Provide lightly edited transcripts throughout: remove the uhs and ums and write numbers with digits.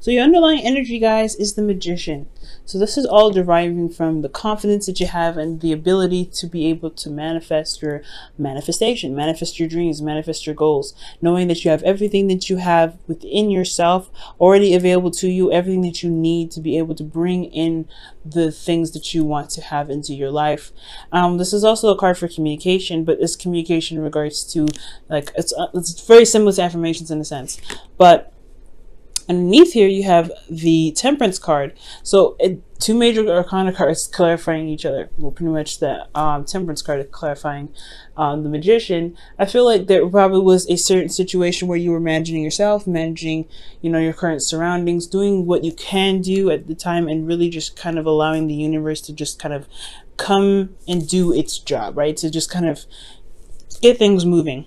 So your underlying energy, guys, is the Magician. So this is all deriving from the confidence that you have and the ability to be able to manifest your manifestation, manifest your dreams, manifest your goals, knowing that you have everything that you have within yourself already available to you, everything that you need to be able to bring in the things that you want to have into your life. This is also a card for communication, but it's communication in regards to, like, it's very similar to affirmations in a sense, but underneath here you have the Temperance card. So two major arcana cards clarifying each other. Well, pretty much the Temperance card is clarifying the Magician. I feel like there probably was a certain situation where you were managing yourself, managing, you know, your current surroundings, doing what you can do at the time, and really just kind of allowing the universe to just kind of come and do its job, right? To just kind of get things moving.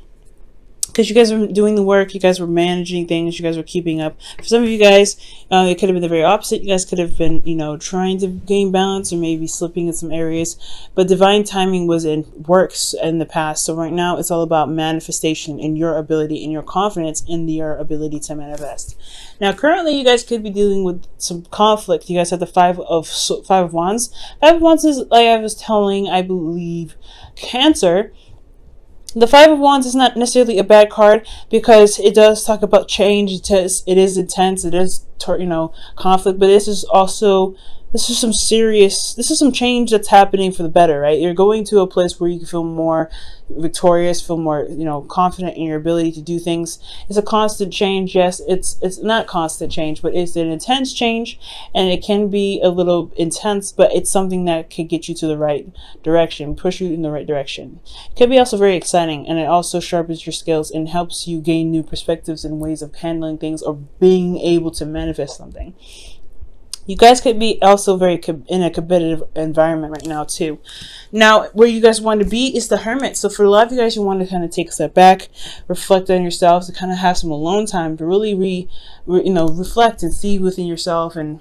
Because you guys were doing the work, you guys were managing things, you guys were keeping up. For some of you guys, it could have been the very opposite. You guys could have been, you know, trying to gain balance or maybe slipping in some areas. But divine timing was in works in the past. So right now, it's all about manifestation and your ability and your confidence in your ability to manifest. Now, currently, you guys could be dealing with some conflict. You guys have the Five of Wands. Five of Wands is, like I was telling, I believe, Cancer. The Five of Wands is not necessarily a bad card because it does talk about change. It is intense. It is, you know, conflict. But this is some change that's happening for the better, right? You're going to a place where you can feel more victorious, feel more, you know, confident in your ability to do things. It's a constant change. Yes, it's not constant change, but it's an intense change, and it can be a little intense, but it's something that can get you to the right direction, push you in the right direction. It can be also very exciting, and it also sharpens your skills and helps you gain new perspectives and ways of handling things or being able to manifest something. You guys could be also very in a competitive environment right now too. Now, where you guys want to be is the Hermit. So for a lot of you guys, you want to kind of take a step back, reflect on yourselves, to kind of have some alone time to really reflect and see within yourself and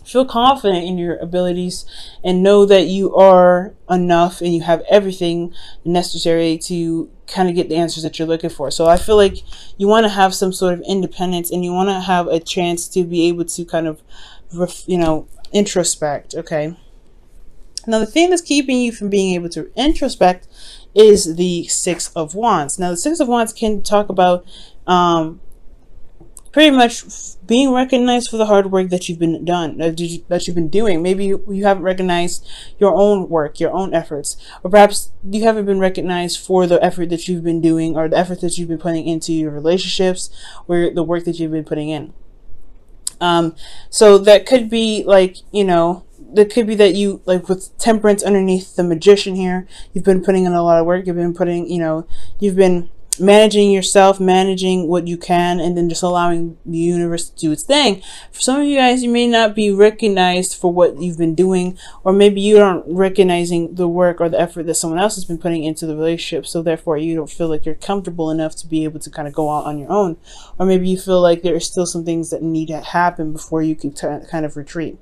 feel confident in your abilities and know that you are enough and you have everything necessary to kind of get the answers that you're looking for. So I feel like you want to have some sort of independence and you want to have a chance to be able to kind of, introspect. Okay. Now, the thing that's keeping you from being able to introspect is the Six of Wands. Now, the Six of Wands can talk about pretty much being recognized for the hard work that you've been doing. Maybe you haven't recognized your own work, your own efforts, or perhaps you haven't been recognized for the effort that you've been doing or the effort that you've been putting into your relationships or the work that you've been putting in. So that could be like, that could be that you, like with Temperance underneath the Magician here, you've been putting in a lot of work. You've been putting, you've been managing yourself, managing what you can, and then just allowing the universe to do its thing. For some of you guys, you may not be recognized for what you've been doing, or maybe you aren't recognizing the work or the effort that someone else has been putting into the relationship, so therefore you don't feel like you're comfortable enough to be able to kind of go out on your own. Or maybe you feel like there are still some things that need to happen before you can kind of retreat.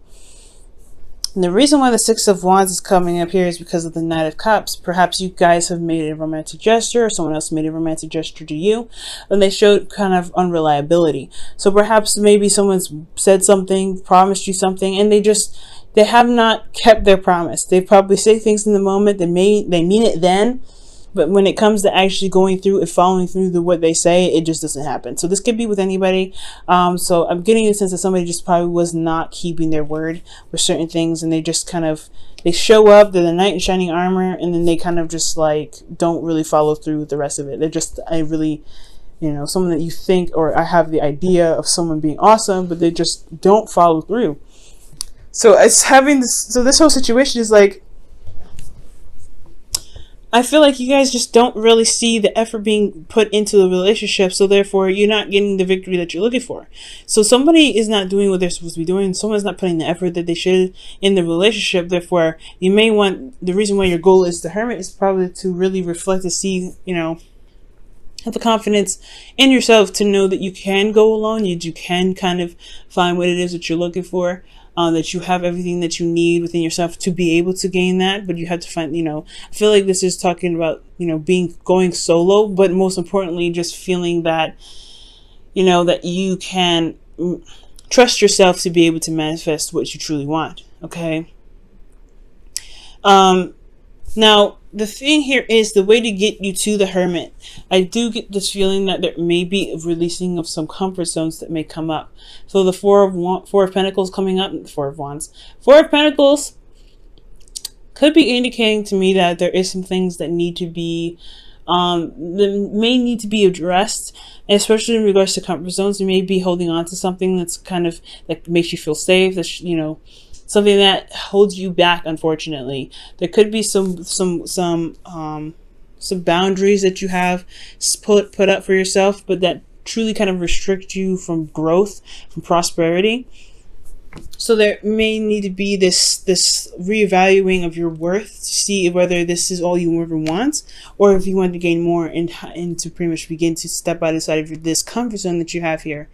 And the reason why the Six of Wands is coming up here is because of the Knight of Cups. Perhaps you guys have made a romantic gesture, or someone else made a romantic gesture to you, and they showed kind of unreliability. So perhaps maybe someone's said something, promised you something, and they have not kept their promise. They probably say things in the moment, they mean it then, but when it comes to actually going through and following through what they say, it just doesn't happen. So this could be with anybody. So I'm getting a sense that somebody just probably was not keeping their word with certain things, and they just kind of, they show up, they're the knight in shining armor, and then they kind of just like don't really follow through with the rest of it. They're just someone that you think, or I have the idea of someone being awesome, but they just don't follow through. So it's having this. So this whole situation is like, I feel like you guys just don't really see the effort being put into the relationship, so therefore you're not getting the victory that you're looking for. So somebody is not doing what they're supposed to be doing. Someone's not putting the effort that they should in the relationship. Therefore, you may want, the reason why your goal is the Hermit is probably to really reflect and see, have the confidence in yourself to know that you can go alone. You can kind of find what it is that you're looking for. That you have everything that you need within yourself to be able to gain that, but you have to find, I feel like this is talking about, going solo, but most importantly, just feeling that, that you can trust yourself to be able to manifest what you truly want. Okay. Now, the thing here is the way to get you to the Hermit. I do get this feeling that there may be a releasing of some comfort zones that may come up. So the Four of Pentacles coming up, Four of Wands. Four of Pentacles could be indicating to me that there is some things that need to be, that may need to be addressed, especially in regards to comfort zones. You may be holding on to something that's kind of like makes you feel safe. That's, you know, something that holds you back. Unfortunately, there could be some boundaries that you have put up for yourself, but that truly kind of restrict you from growth, from prosperity. So there may need to be this reevaluating of your worth to see whether this is all you ever want, or if you want to gain more and to pretty much begin to step outside of this comfort zone that you have here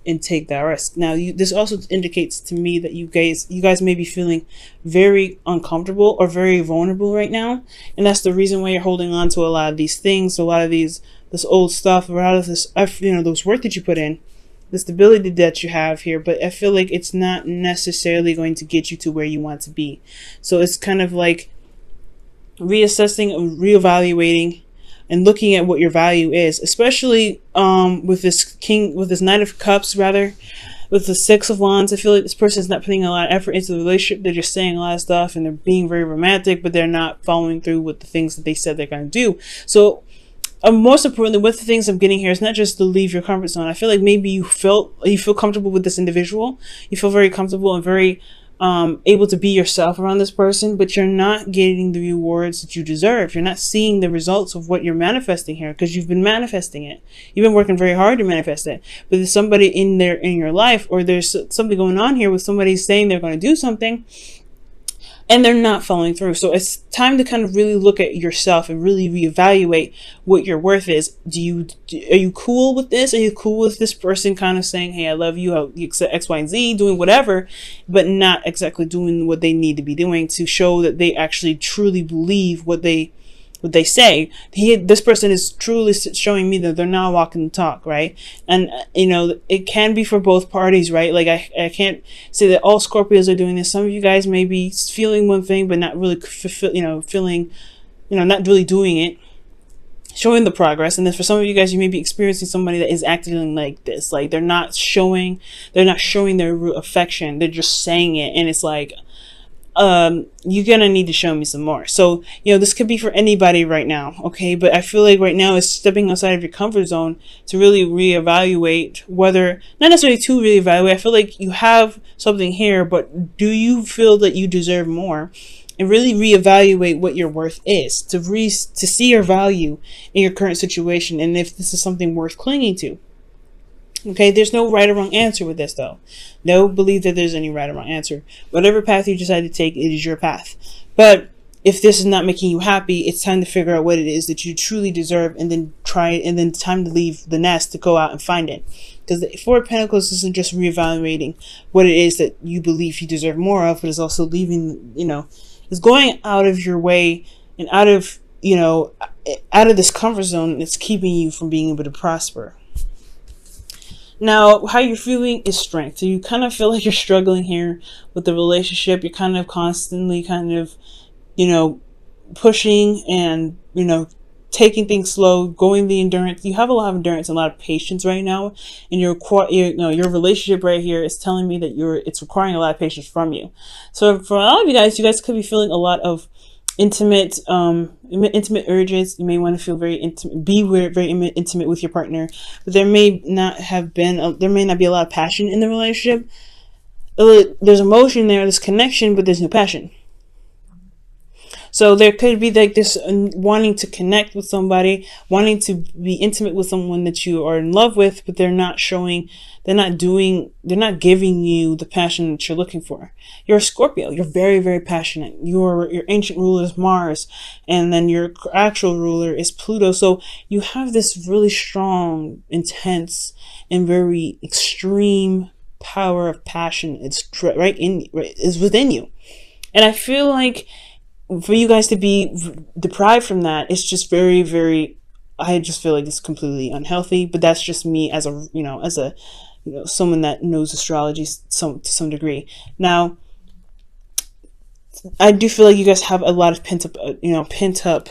and take that risk. Now, this also indicates to me that you guys may be feeling very uncomfortable or very vulnerable right now, and that's the reason why you're holding on to a lot of these things, a lot of this old stuff, a lot of this, you know, those work that you put in, the stability that you have here. But I feel like it's not necessarily going to get you to where you want to be. So it's kind of like reassessing and reevaluating and looking at what your value is, especially with this Knight of Cups, rather, with the Six of Wands. I feel like this person is not putting a lot of effort into the relationship. They're just saying a lot of stuff and they're being very romantic, but they're not following through with the things that they said they're going to do. So most importantly, with the things I'm getting here, is not just to leave your comfort zone. I feel like maybe you feel comfortable with this individual. You feel very comfortable and very able to be yourself around this person, but you're not getting the rewards that you deserve. You're not seeing the results of what you're manifesting here, because you've been manifesting it. You've been working very hard to manifest it. But there's somebody in your life, or there's something going on here with somebody saying they're going to do something, and they're not following through. So it's time to kind of really look at yourself and really reevaluate what your worth is. Are you cool with this? Are you cool with this person kind of saying, hey, I love you, you accept X, Y, and Z, doing whatever, but not exactly doing what they need to be doing to show that they actually truly believe what they say. This person is truly showing me that they're not walking the talk, right? And you know, it can be for both parties, right? Like I can't say that all Scorpios are doing this. Some of you guys may be feeling one thing but not really not really doing it, showing the progress. And then for some of you guys, you may be experiencing somebody that is acting like this, like they're not showing their real affection. They're just saying it, and it's like, you're gonna need to show me some more. So, you know, this could be for anybody right now, okay? But I feel like right now is stepping outside of your comfort zone to really reevaluate whether, not necessarily to reevaluate, I feel like you have something here, but do you feel that you deserve more? And really reevaluate what your worth is, to see your value in your current situation, and if this is something worth clinging to. Okay, there's no right or wrong answer with this, though. Don't believe that there's any right or wrong answer. Whatever path you decide to take, it is your path. But if this is not making you happy, it's time to figure out what it is that you truly deserve, and then time to leave the nest to go out and find it. Because the Four of Pentacles isn't just reevaluating what it is that you believe you deserve more of, but it's also leaving, it's going out of your way and out of this comfort zone that's keeping you from being able to prosper. Now, how you're feeling is strength. So you kind of feel like you're struggling here with the relationship. You're kind of constantly pushing and, taking things slow, going the endurance. You have a lot of endurance and a lot of patience right now. And your relationship right here is telling me that it's requiring a lot of patience from you. So for a lot of you guys could be feeling a lot of intimate urges. You may want to feel very intimate, very intimate with your partner, but there may not be a lot of passion in the relationship. There's emotion there, there's connection, but there's no passion. So there could be like this wanting to connect with somebody, wanting to be intimate with someone that you are in love with, but they're not giving you the passion that you're looking for. You're a Scorpio. You're very, very passionate. Your ancient ruler is Mars, and then your actual ruler is Pluto. So you have this really strong, intense, and very extreme power of passion. It's is within you. And I feel like for you guys to be deprived from that, it's just very, very, I just feel like it's completely unhealthy. But that's just me as a someone that knows astrology to some degree. Now, I do feel like you guys have a lot of pent up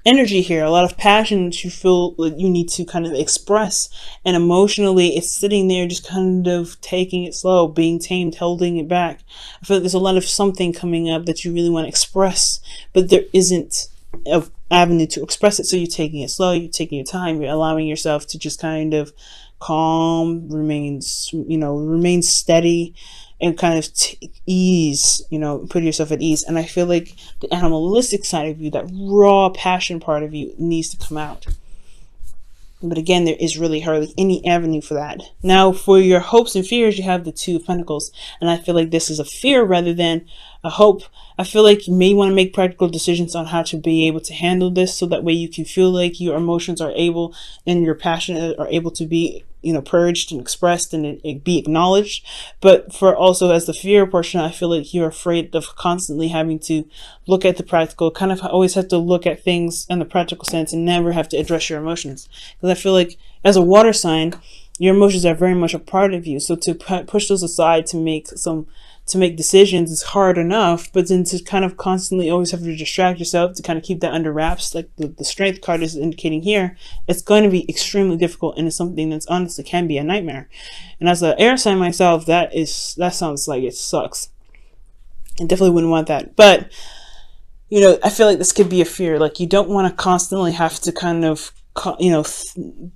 energy here, a lot of passion that you feel like you need to kind of express, and emotionally it's sitting there just kind of taking it slow, being tamed, holding it back. I feel like there's a lot of something coming up that you really want to express, but there isn't an avenue to express it, so you're taking it slow, you're taking your time, you're allowing yourself to just kind of calm, remain steady, and kind of ease, put yourself at ease. And I feel like the animalistic side of you, that raw passion part of you, needs to come out. But again, there is really hardly any avenue for that. Now, for your hopes and fears, you have the Two of Pentacles. And I feel like this is a fear rather than a hope. I feel like you may want to make practical decisions on how to be able to handle this, so that way you can feel like your emotions are able, and your passion are able to be, purged and expressed, and it be acknowledged. But for also as the fear portion, I feel like you're afraid of constantly having to look at the practical, kind of always have to look at things in the practical sense and never have to address your emotions. Because I feel like as a water sign, your emotions are very much a part of you. So to push those aside to make decisions is hard enough, but then to kind of constantly always have to distract yourself to kind of keep that under wraps, like the Strength card is indicating here, it's going to be extremely difficult, and it's something that's honestly can be a nightmare. And as an air sign myself, that sounds like it sucks. I definitely wouldn't want that. But I feel like this could be a fear. Like, you don't want to constantly have to kind of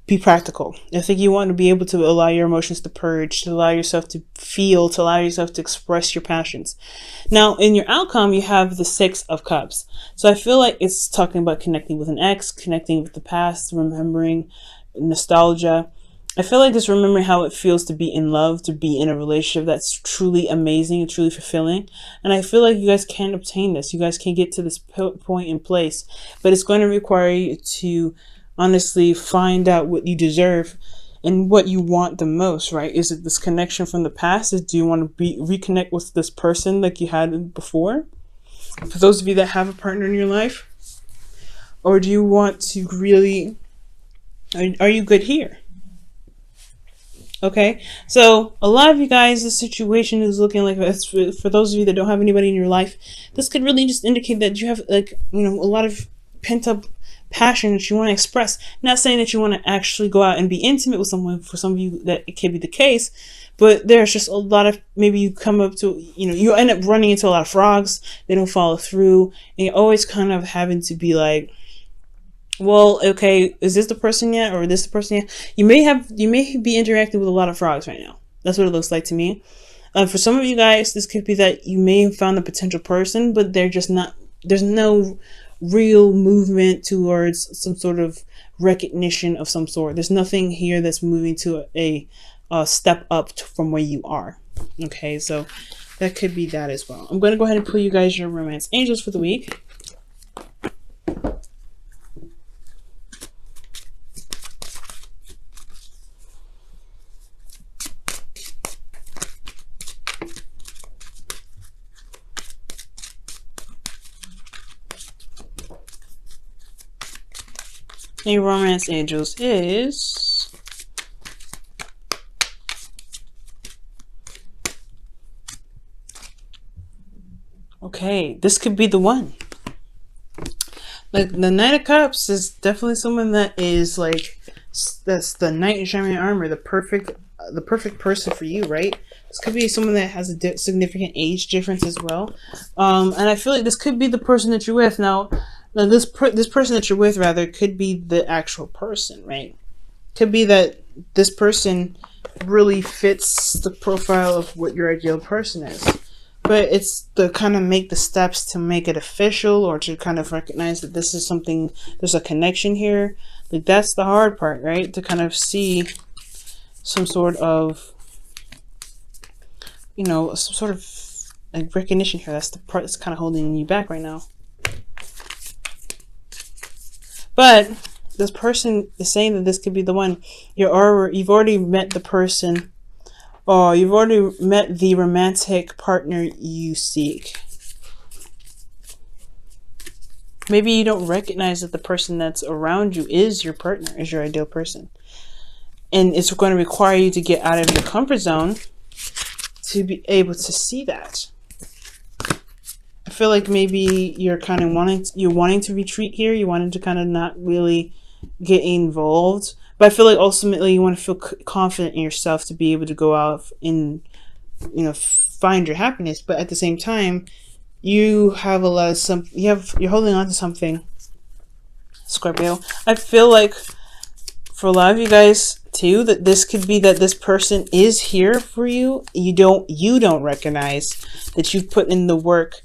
be practical. I think you want to be able to allow your emotions to purge, to allow yourself to feel, to allow yourself to express your passions. Now, in your outcome, you have the Six of Cups. So I feel like it's talking about connecting with an ex, connecting with the past, remembering nostalgia. I feel like it's remembering how it feels to be in love, to be in a relationship that's truly amazing and truly fulfilling. And I feel like you guys can obtain this. You guys can get to this point in place, but it's going to require you to honestly find out what you deserve and what you want the most, right? Is it this connection from the past? Do you want to reconnect with this person like you had before? For those of you that have a partner in your life, or do you want to really, are you good here? Okay, so a lot of you guys, the situation is looking like this. For those of you that don't have anybody in your life, this could really just indicate that you have a lot of pent up passion that you want to express. Not saying that you want to actually go out and be intimate with someone. For some of you that it can be the case, but there's just a lot of, maybe you come up to, you end up running into a lot of frogs. They don't follow through, and you're always kind of having to be like, well, okay, is this the person yet, or is this the person yet? You may be interacting with a lot of frogs right now. That's what it looks like to me. For some of you guys, this could be that you may have found a potential person, but they're just not. There's no real movement towards some sort of recognition of some sort. There's nothing here that's moving to a step up from where you are. Okay, so that could be that as well. I'm going to go ahead and pull you guys your romance angels for the week. A romance angels is okay. This could be the one. Like, the Knight of Cups is definitely someone that is like, that's the knight in shining armor, the perfect person for you, right? This could be someone that has a significant age difference as well. And I feel like this could be the person that you're with now. Now, this person that you're with, rather, could be the actual person, right? Could be that this person really fits the profile of what your ideal person is. But it's to kind of make the steps to make it official, or to kind of recognize that this is something, there's a connection here. Like, that's the hard part, right? To kind of see some sort of, some sort of like recognition here. That's the part that's kind of holding you back right now. But this person is saying that this could be the one. You've already met the person, or you've already met the romantic partner you seek. Maybe you don't recognize that the person that's around you is your partner, is your ideal person. And it's going to require you to get out of your comfort zone to be able to see that. I feel like maybe you're kind of wanting to retreat here. You wanted to kind of not really get involved. But I feel like ultimately you want to feel confident in yourself to be able to go out and, you know, find your happiness. But at the same time, you have a lot of you're holding on to something, Scorpio. I feel like for a lot of you guys too, that this could be that this person is here for you. You don't recognize that you've put in the work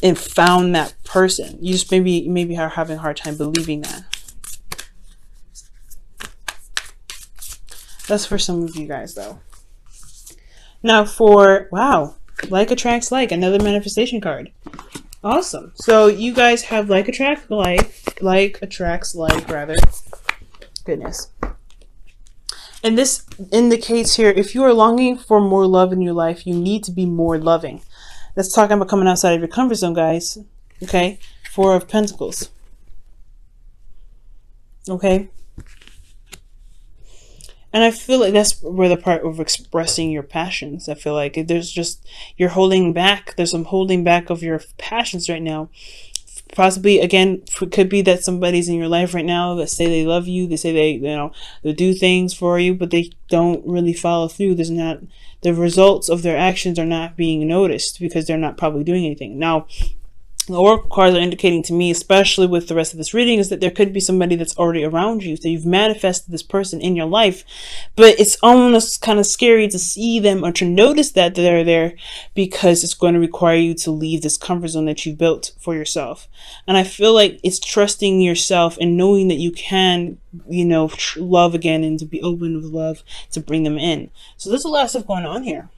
and found that person. You just maybe are having a hard time believing that. That's for some of you guys though. Now for, wow, like attracts like, another manifestation card. Awesome. So you guys have like attracts like rather. Goodness. And this indicates here, if you are longing for more love in your life, you need to be more loving. That's talking about coming outside of your comfort zone, guys. Okay? 4 of Pentacles. Okay? And I feel like that's where the part of expressing your passions. I feel like you're holding back. There's some holding back of your passions right now. Possibly, again, it could be that somebody's in your life right now that say they love you. They say they do things for you, but they don't really follow through. The results of their actions are not being noticed because they're not probably doing anything. Now, the oracle cards are indicating to me, especially with the rest of this reading, is that there could be somebody that's already around you. So you've manifested this person in your life, but it's almost kind of scary to see them or to notice that they're there, because it's going to require you to leave this comfort zone that you built for yourself. And I feel like it's trusting yourself and knowing that you can, love again, and to be open with love to bring them in. So there's a lot of stuff going on here.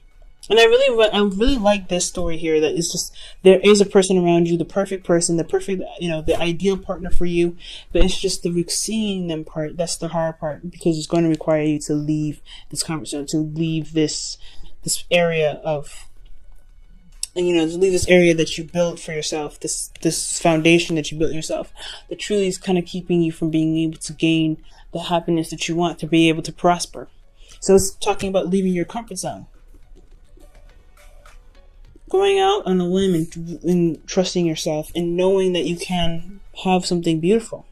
And I really like this story here, that it's just, there is a person around you, the perfect person, the perfect, the ideal partner for you, but it's just the seeing them part, that's the hard part, because it's going to require you to leave this comfort zone, to leave this area of, to leave this area that you built for yourself, this foundation that you built yourself, that truly is kind of keeping you from being able to gain the happiness that you want, to be able to prosper. So it's talking about leaving your comfort zone. Going out on a limb and trusting yourself and knowing that you can have something beautiful.